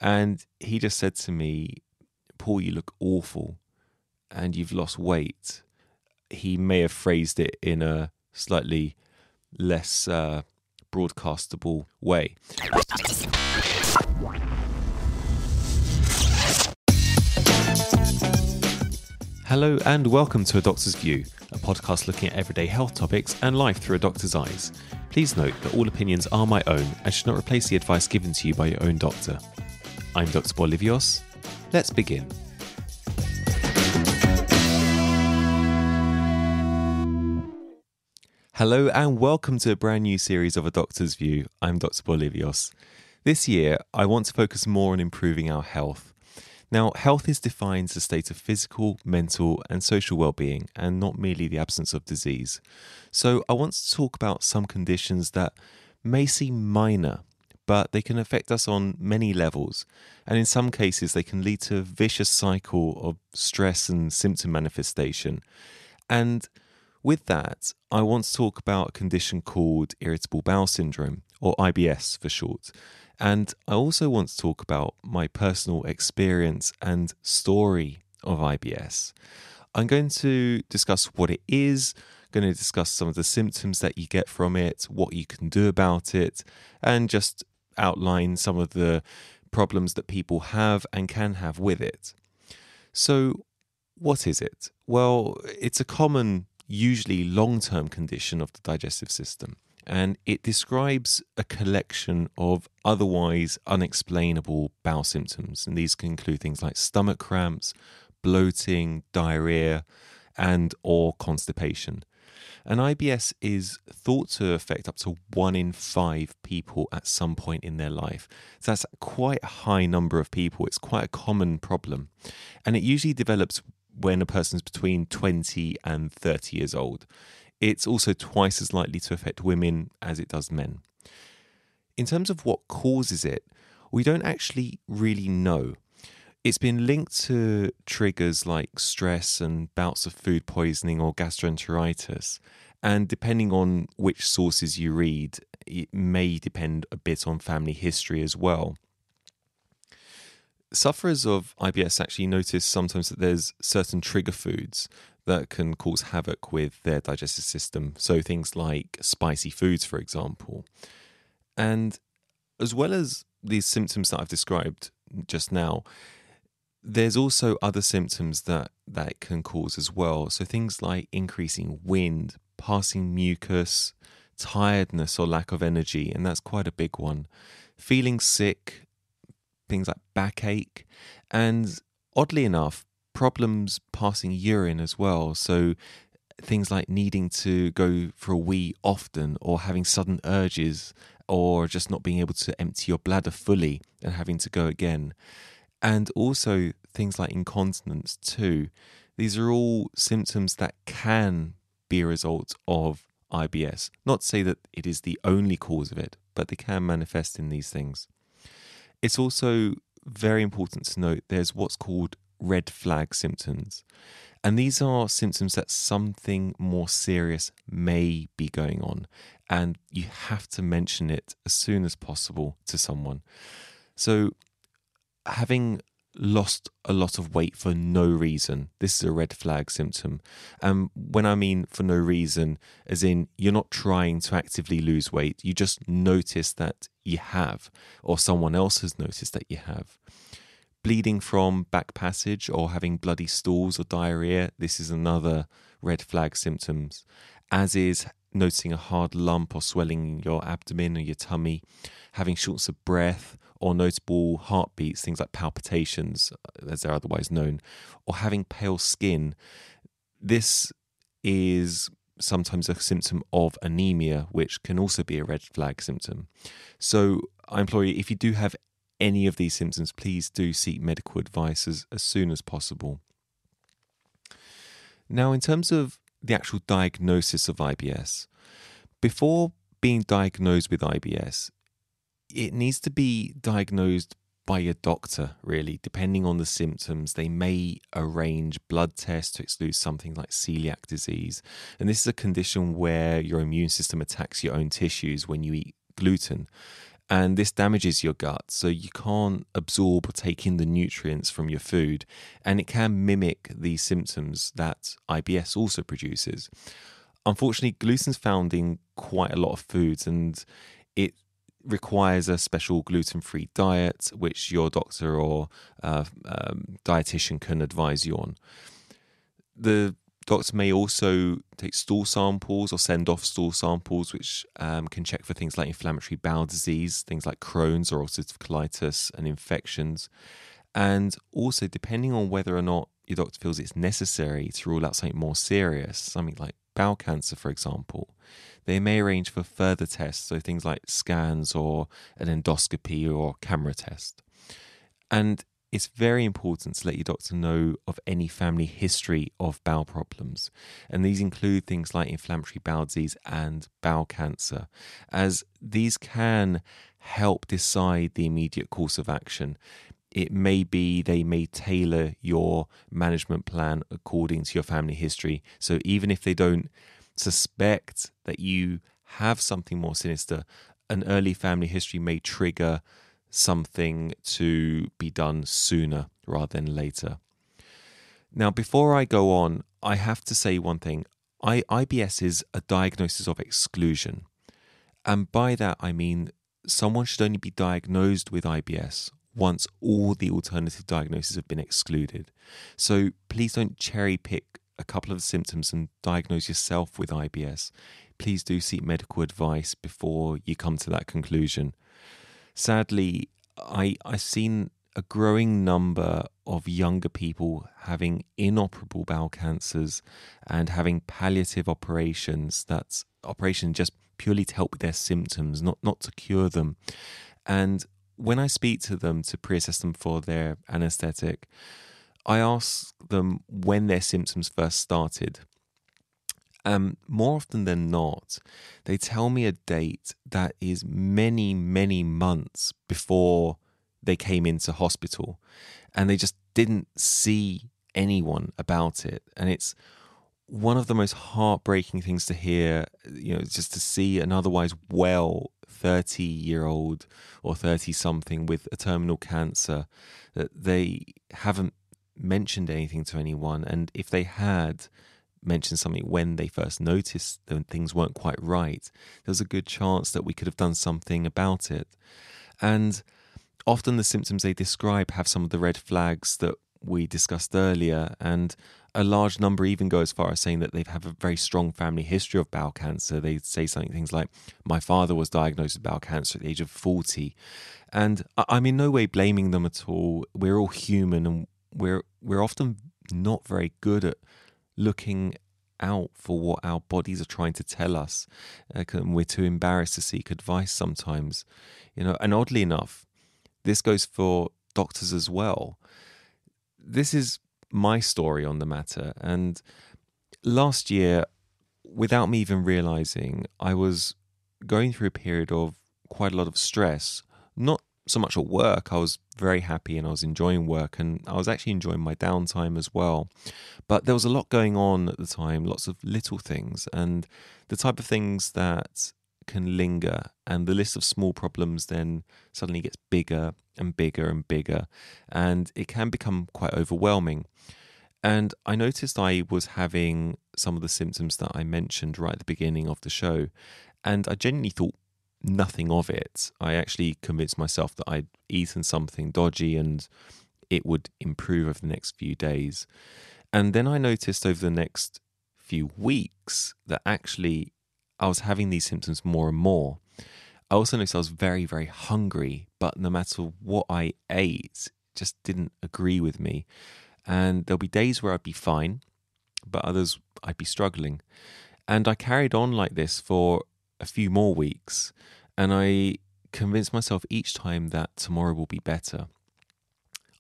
And he just said to me, "Paul, you look awful and you've lost weight." He may have phrased it in a slightly less broadcastable way. Hello and welcome to A Doctor's View, a podcast looking at everyday health topics and life through a doctor's eyes. Please note that all opinions are my own and should not replace the advice given to you by your own doctor. I'm Dr. Bolivios. Let's begin. Hello and welcome to a brand new series of A Doctor's View. I'm Dr. Bolivios. This year, I want to focus more on improving our health. Now, health is defined as a state of physical, mental and social well-being and not merely the absence of disease. So I want to talk about some conditions that may seem minor, but they can affect us on many levels. And in some cases, they can lead to a vicious cycle of stress and symptom manifestation. And with that, I want to talk about a condition called Irritable Bowel Syndrome, or IBS for short. And I also want to talk about my personal experience and story of IBS. I'm going to discuss what it is, going to discuss some of the symptoms that you get from it, what you can do about it, and just outline some of the problems that people have and can have with it. So, what is it? Well, it's a common, usually long-term condition of the digestive system. And it describes a collection of otherwise unexplainable bowel symptoms. And these can include things like stomach cramps, bloating, diarrhea, and or constipation. And IBS is thought to affect up to 1 in 5 people at some point in their life. So that's quite a high number of people. It's quite a common problem. And it usually develops when a person's between 20 and 30 years old. It's also twice as likely to affect women as it does men. In terms of what causes it, we don't actually really know. It's been linked to triggers like stress and bouts of food poisoning or gastroenteritis. And depending on which sources you read, it may depend a bit on family history as well. Sufferers of IBS actually notice sometimes that there's certain trigger foods that can cause havoc with their digestive system. So things like spicy foods, for example. And as well as these symptoms that I've described just now, there's also other symptoms that it can cause as well. So things like increasing wind, passing mucus, tiredness or lack of energy, and that's quite a big one. Feeling sick, things like backache, and oddly enough, problems passing urine as well. So things like needing to go for a wee often or having sudden urges or just not being able to empty your bladder fully and having to go again. And also things like incontinence too. These are all symptoms that can be a result of IBS. Not to say that it is the only cause of it, but they can manifest in these things. It's also very important to note there's what's called red flag symptoms. And these are symptoms that something more serious may be going on. And you have to mention it as soon as possible to someone. So having lost a lot of weight for no reason, this is a red flag symptom. When I mean for no reason, as in you're not trying to actively lose weight, you just notice that you have, or someone else has noticed that you have. Bleeding from back passage or having bloody stools or diarrhea, this is another red flag symptoms, as is noticing a hard lump or swelling in your abdomen or your tummy, having shortness of breath or notable heartbeats, things like palpitations, as they're otherwise known, or having pale skin. This is sometimes a symptom of anemia, which can also be a red flag symptom. So I implore you, if you do have any of these symptoms, please do seek medical advice as soon as possible. Now, in terms of the actual diagnosis of IBS, before being diagnosed with IBS, it needs to be diagnosed by your doctor, really. Depending on the symptoms, they may arrange blood tests to exclude something like celiac disease. And this is a condition where your immune system attacks your own tissues when you eat gluten. And this damages your gut, so you can't absorb or take in the nutrients from your food, and it can mimic the symptoms that IBS also produces. Unfortunately, gluten's found in quite a lot of foods, and it requires a special gluten-free diet, which your doctor or dietitian can advise you on. The doctor may also take stool samples or send off stool samples, which can check for things like inflammatory bowel disease, things like Crohn's or ulcerative colitis and infections. And also, depending on whether or not your doctor feels it's necessary to rule out something more serious, something like bowel cancer, for example, they may arrange for further tests, so things like scans or an endoscopy or camera test. And it's very important to let your doctor know of any family history of bowel problems. And these include things like inflammatory bowel disease and bowel cancer, as these can help decide the immediate course of action. It may be they may tailor your management plan according to your family history. So even if they don't suspect that you have something more sinister, an early family history may trigger something to be done sooner rather than later. Now, before I go on, I have to say one thing. IBS is a diagnosis of exclusion. And by that, I mean someone should only be diagnosed with IBS once all the alternative diagnoses have been excluded. So please don't cherry pick a couple of symptoms and diagnose yourself with IBS. Please do seek medical advice before you come to that conclusion. Sadly, I've seen a growing number of younger people having inoperable bowel cancers and having palliative operations. That's operation just purely to help with their symptoms, not to cure them. And when I speak to them to pre-assess them for their anesthetic, I ask them when their symptoms first started. More often than not, they tell me a date that is many, many months before they came into hospital, and they just didn't see anyone about it. And it's one of the most heartbreaking things to hear, just to see an otherwise well 30-year-old or 30-something with a terminal cancer, that they haven't mentioned anything to anyone. And if they had mentioned something when they first noticed that things weren't quite right, there's a good chance that we could have done something about it. And often the symptoms they describe have some of the red flags that we discussed earlier, and a large number even go as far as saying that they have a very strong family history of bowel cancer. They say things like, my father was diagnosed with bowel cancer at the age of 40. And I'm in no way blaming them at all. We're all human, and we're often not very good at looking out for what our bodies are trying to tell us. And we're too embarrassed to seek advice sometimes. And oddly enough, this goes for doctors as well. This is my story on the matter. And last year, without me even realizing, I was going through a period of quite a lot of stress. Not so much at work. I was very happy and I was enjoying work, and I was actually enjoying my downtime as well. But there was a lot going on at the time, lots of little things, and the type of things that can linger, and the list of small problems then suddenly gets bigger and bigger and bigger, and it can become quite overwhelming. And I noticed I was having some of the symptoms that I mentioned right at the beginning of the show, and I genuinely thought nothing of it. I actually convinced myself that I'd eaten something dodgy and it would improve over the next few days. And then I noticed over the next few weeks that actually I was having these symptoms more and more. I also noticed I was very, very hungry, but no matter what I ate, it just didn't agree with me. And there'll be days where I'd be fine, but others I'd be struggling. And I carried on like this for a few more weeks, and I convinced myself each time that tomorrow will be better.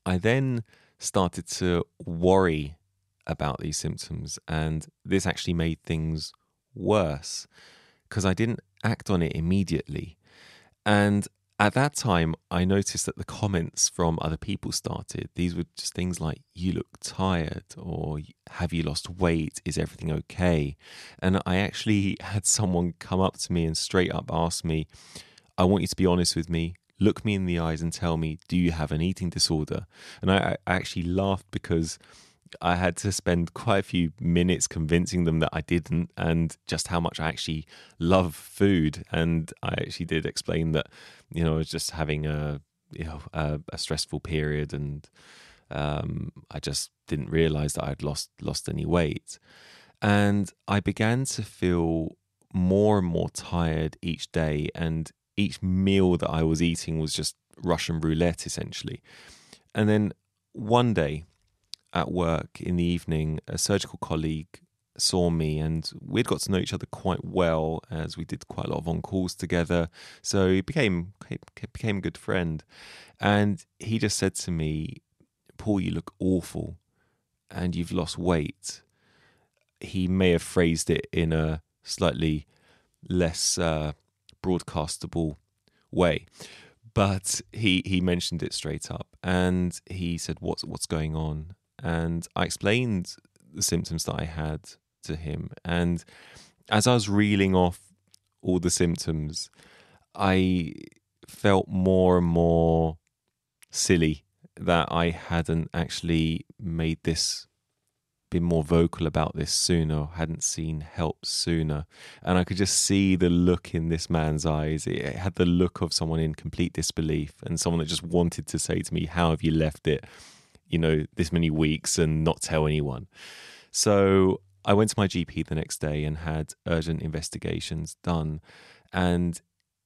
I then started to worry about these symptoms, and this actually made things worse because I didn't act on it immediately. And at that time, I noticed that the comments from other people started. These were just things like, you look tired, or have you lost weight? Is everything okay? And I actually had someone come up to me and straight up ask me, I want you to be honest with me. Look me in the eyes and tell me, do you have an eating disorder? And I actually laughed because I had to spend quite a few minutes convincing them that I didn't, and just how much I actually love food. And I actually did explain that, I was just having a stressful period, and I just didn't realize that I'd lost any weight. And I began to feel more and more tired each day, and each meal that I was eating was just Russian roulette, essentially. And then one day at work in the evening, a surgical colleague saw me, and we'd got to know each other quite well as we did quite a lot of on-calls together. So he became a good friend. And he just said to me, Paul, you look awful and you've lost weight. He may have phrased it in a slightly less broadcastable way, but he mentioned it straight up, and he said, what's going on? And I explained the symptoms that I had to him, and as I was reeling off all the symptoms, I felt more and more silly that I hadn't actually been more vocal about this sooner, hadn't seen help sooner. And I could just see the look in this man's eyes. It had the look of someone in complete disbelief, and someone that just wanted to say to me, how have you left it, this many weeks and not tell anyone? So I went to my GP the next day and had urgent investigations done, and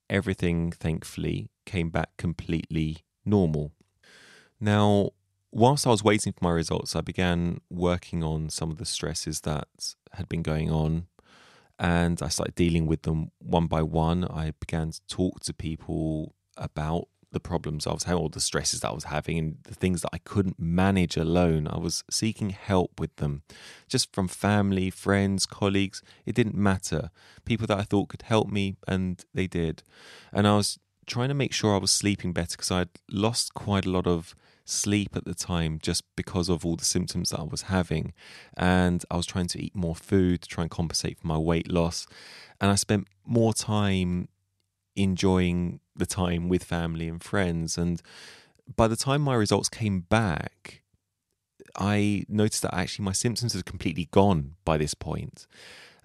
everything thankfully came back completely normal. Now, whilst I was waiting for my results, I began working on some of the stresses that had been going on, and I started dealing with them one by one. I began to talk to people about the problems I was having, or the stresses that I was having, and the things that I couldn't manage alone. I was seeking help with them, just from family, friends, colleagues. It didn't matter. People that I thought could help me, and they did. And I was trying to make sure I was sleeping better, because I'd lost quite a lot of sleep at the time just because of all the symptoms that I was having, and I was trying to eat more food to try and compensate for my weight loss. And I spent more time enjoying the time with family and friends, and by the time my results came back, I noticed that actually my symptoms had completely gone by this point.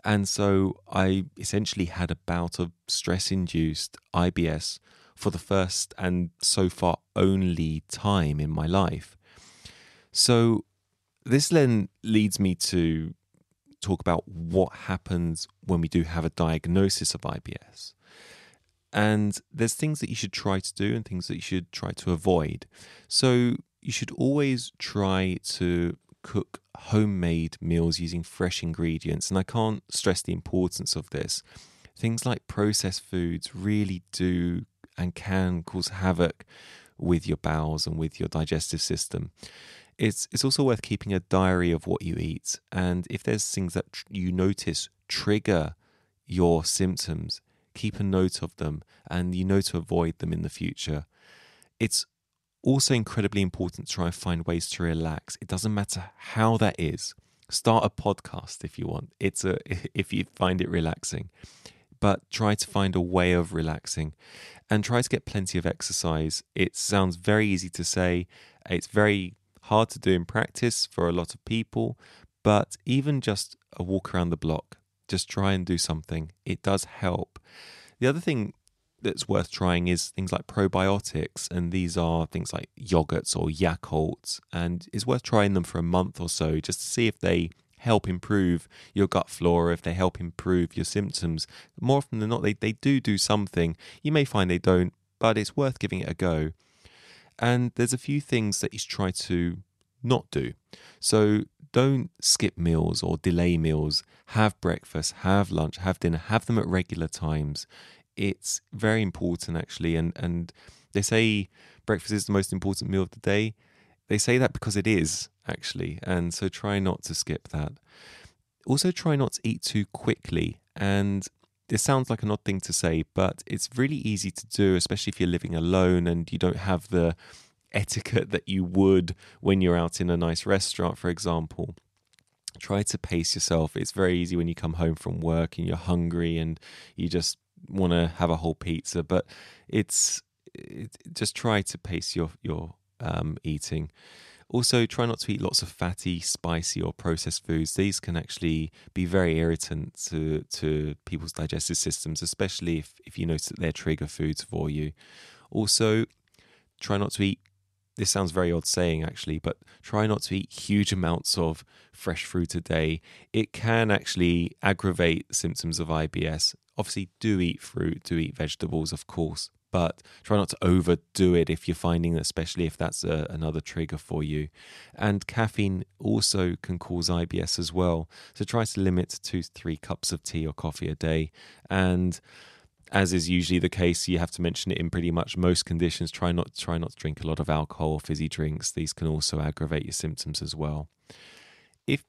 And so I essentially had a bout of stress-induced IBS for the first and so far only time in my life. So this then leads me to talk about what happens when we do have a diagnosis of IBS. And there's things that you should try to do and things that you should try to avoid. So you should always try to cook homemade meals using fresh ingredients. And I can't stress the importance of this. Things like processed foods really do and can cause havoc with your bowels and with your digestive system. It's also worth keeping a diary of what you eat. And if there's things that you notice trigger your symptoms, keep a note of them, and to avoid them in the future. It's also incredibly important to try and find ways to relax. It doesn't matter how that is. Start a podcast if you want. If you find it relaxing. But try to find a way of relaxing, and try to get plenty of exercise. It sounds very easy to say. It's very hard to do in practice for a lot of people, but even just a walk around the block, just try and do something. It does help. The other thing that's worth trying is things like probiotics, and these are things like yogurts or Yakults, and it's worth trying them for a month or so just to see if they help improve your gut flora, if they help improve your symptoms. More often than not, they do something. You may find they don't, but it's worth giving it a go. And there's a few things that you should try to not do. So don't skip meals or delay meals. Have breakfast, have lunch, have dinner, have them at regular times. It's very important, actually. And they say breakfast is the most important meal of the day. They say that because it is, actually. And so try not to skip that. Also, try not to eat too quickly. And this sounds like an odd thing to say, but it's really easy to do, especially if you're living alone and you don't have the etiquette that you would when you're out in a nice restaurant, for example. Try to pace yourself. It's very easy when you come home from work and you're hungry and you just want to have a whole pizza, but just try to pace your eating. Also, try not to eat lots of fatty, spicy, or processed foods. These can actually be very irritant to people's digestive systems, especially if you notice that they're trigger foods for you. Also, try not to eat, this sounds very odd saying actually, but try not to eat huge amounts of fresh fruit a day. It can actually aggravate symptoms of IBS. Obviously, do eat fruit, do eat vegetables, of course, but try not to overdo it if you're finding that, especially if that's another trigger for you. And caffeine also can cause IBS as well. So try to limit to 2 to 3 cups of tea or coffee a day. And as is usually the case, you have to mention it in pretty much most conditions. Try not to drink a lot of alcohol or fizzy drinks. These can also aggravate your symptoms as well. If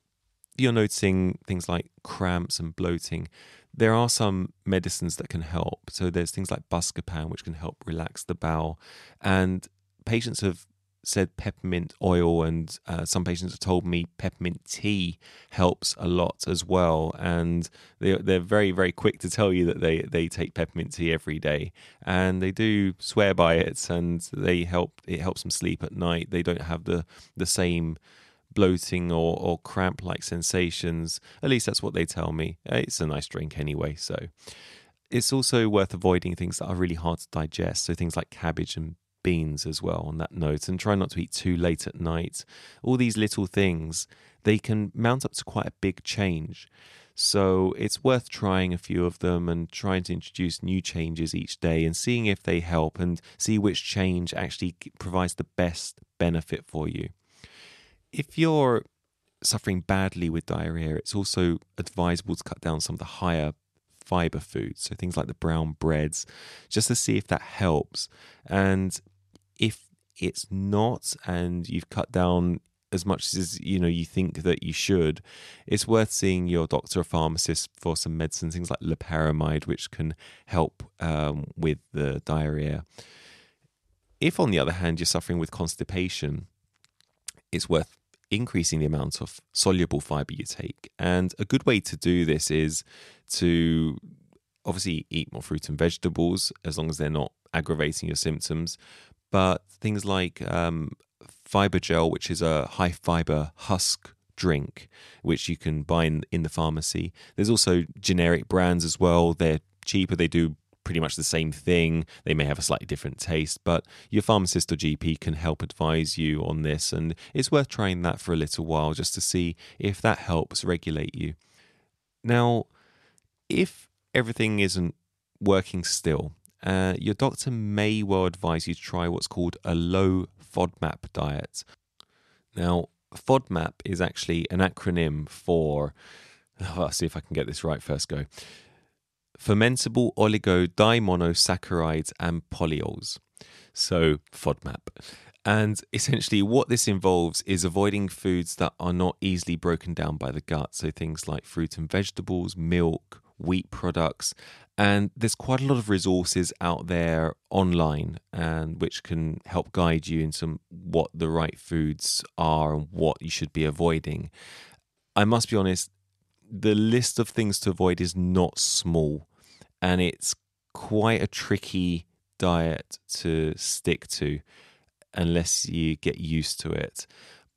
you're noticing things like cramps and bloating, there are some medicines that can help. So there's things like buscopan, which can help relax the bowel. And patients have said peppermint oil, and some patients have told me peppermint tea helps a lot as well. And they're very, very quick to tell you that they take peppermint tea every day, and they do swear by it, and it helps them sleep at night. They don't have the same bloating or cramp-like sensations. At least that's what they tell me. It's a nice drink anyway. So it's also worth avoiding things that are really hard to digest. So things like cabbage and beans as well on that note, and try not to eat too late at night. All these little things, they can mount up to quite a big change. So it's worth trying a few of them and trying to introduce new changes each day and seeing if they help and see which change actually provides the best benefit for you. If you're suffering badly with diarrhea, it's also advisable to cut down some of the higher fiber foods, so things like the brown breads, just to see if that helps. And if it's not, and you've cut down as much as you think that you should, it's worth seeing your doctor or pharmacist for some medicine, things like loperamide, which can help with the diarrhea. If, on the other hand, you're suffering with constipation, it's worth increasing the amount of soluble fiber you take. And a good way to do this is to obviously eat more fruit and vegetables, as long as they're not aggravating your symptoms. But things like fiber gel, which is a high fiber husk drink, which you can buy in the pharmacy. There's also generic brands as well. They're cheaper. They do pretty much the same thing. They may have a slightly different taste, but your pharmacist or GP can help advise you on this, and it's worth trying that for a little while just to see if that helps regulate you. Now, if everything isn't working still, your doctor may well advise you to try what's called a low FODMAP diet. Now, FODMAP is actually an acronym for, I'll see if I can get this right first go, fermentable oligodimonosaccharides and polyols. So FODMAP. And essentially what this involves is avoiding foods that are not easily broken down by the gut. So things like fruit and vegetables, milk, wheat products. And there's quite a lot of resources out there online, and which can help guide you into what the right foods are and what you should be avoiding. I must be honest, the list of things to avoid is not small, and it's quite a tricky diet to stick to unless you get used to it.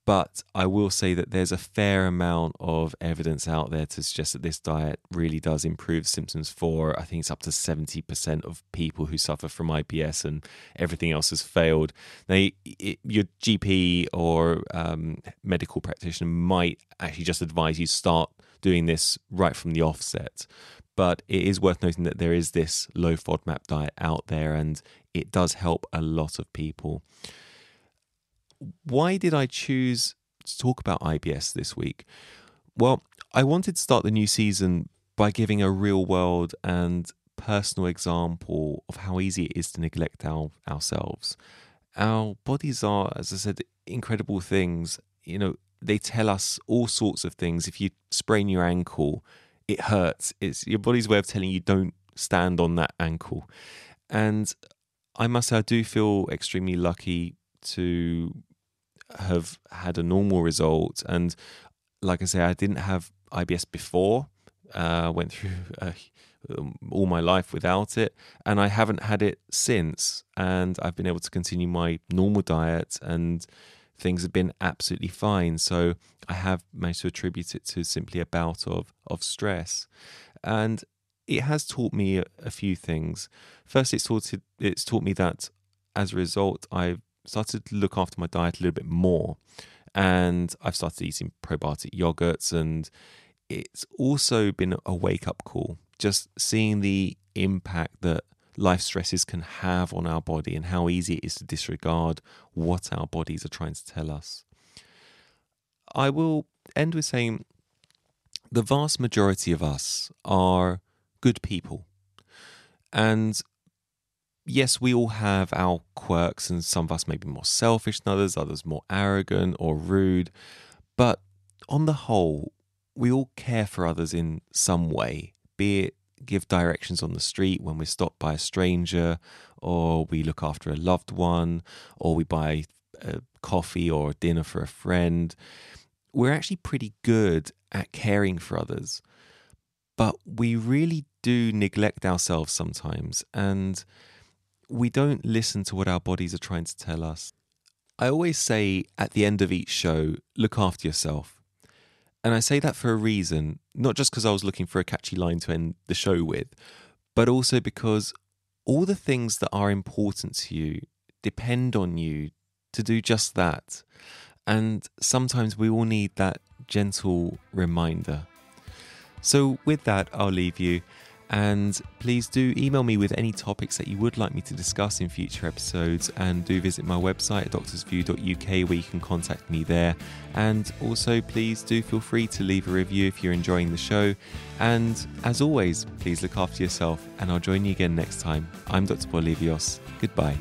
But I will say that there's a fair amount of evidence out there to suggest that this diet really does improve symptoms for, I think it's up to 70% of people who suffer from IBS, and everything else has failed. Now, your GP or medical practitioner might actually just advise you to start doing this right from the offset. But it is worth noting that there is this low FODMAP diet out there, and it does help a lot of people. Why did I choose to talk about IBS this week? Well, I wanted to start the new season by giving a real world and personal example of how easy it is to neglect ourselves. Our bodies are, as I said, incredible things. They tell us all sorts of things. If you sprain your ankle, it hurts. It's your body's way of telling you don't stand on that ankle. And I must say, I do feel extremely lucky to have had a normal result. And like I say, I didn't have IBS before. Went through all my life without it, and I haven't had it since. And I've been able to continue my normal diet, and things have been absolutely fine. So I have managed to attribute it to simply a bout of stress. And it has taught me a few things. First, it's taught me that as a result, I've started to look after my diet a little bit more. And I've started eating probiotic yogurts, and it's also been a wake-up call. Just seeing the impact that life stresses can have on our body and how easy it is to disregard what our bodies are trying to tell us. I will end with saying the vast majority of us are good people. And yes, we all have our quirks, and some of us may be more selfish than others more arrogant or rude. But on the whole, we all care for others in some way, be it give directions on the street when we're stopped by a stranger, or we look after a loved one, or we buy a coffee or dinner for a friend. We're actually pretty good at caring for others, but we really do neglect ourselves sometimes, and we don't listen to what our bodies are trying to tell us. I always say at the end of each show, look after yourself. And I say that for a reason, not just because I was looking for a catchy line to end the show with, but also because all the things that are important to you depend on you to do just that. And sometimes we all need that gentle reminder. So with that, I'll leave you. And please do email me with any topics that you would like me to discuss in future episodes, and do visit my website at doctorsview.uk where you can contact me there. And also please do feel free to leave a review if you're enjoying the show. And as always, please look after yourself, and I'll join you again next time. I'm Dr. Polyvios. Goodbye.